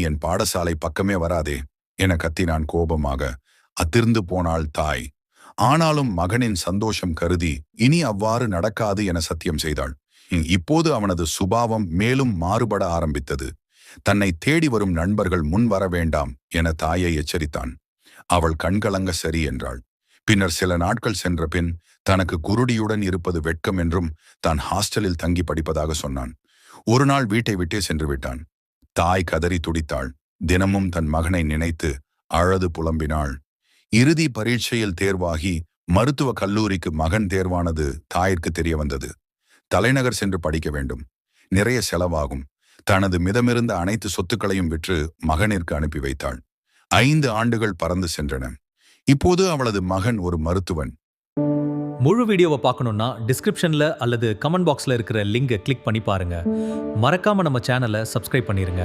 என் பாடசாலை பக்கமே வராதே என கத்தினான் கோபமாக. அதிர்ந்து போனாள் தாய். ஆனாலும் மகனின் சந்தோஷம் கருதி இனி அவ்வாறு நடக்காது என சத்தியம் செய்தாள். இப்போது அவனது சுபாவம் மேலும் மாறுபட ஆரம்பித்தது. தன்னை தேடி வரும் நண்பர்கள் முன் வர வேண்டாம் என தாயை எச்சரித்தான். அவள் கண்கலங்க சரி என்றாள். பின்னர் சில நாட்கள் சென்ற பின் தனக்கு குருடியுடன் இருப்பது வெட்கம் என்றும் தான் ஹாஸ்டலில் தங்கி படிப்பதாக சொன்னான். ஒரு நாள் வீட்டை விட்டே சென்று விட்டான். தாய் கதறி துடித்தாள். தினமும் தன் மகனை நினைத்து அழுது புலம்பினாள். இறுதி பரீட்சையில் தேர்வாகி மருத்துவ கல்லூரிக்கு மகன் தேர்வானது தாயிற்கு தெரிய வந்தது. தலைநகர் சென்று படிக்க வேண்டும், நிறைய செலவாகும். தனது மிதமிருந்த அனைத்து சொத்துக்களையும் விற்று மகனிற்கு அனுப்பி வைத்தாள். 5 ஆண்டுகள் பறந்து சென்றன. இப்போது அவளது மகன் ஒரு மருத்துவன். முழு வீடியோவை பார்க்கணும்னா டிஸ்கிரிப்ஷன்ல அல்லது கமெண்ட் பாக்ஸ்ல இருக்கிற லிங்கை கிளிக் பண்ணி பாருங்க. மறக்காம நம்ம சேனலை சப்ஸ்கிரைப் பண்ணிருங்க.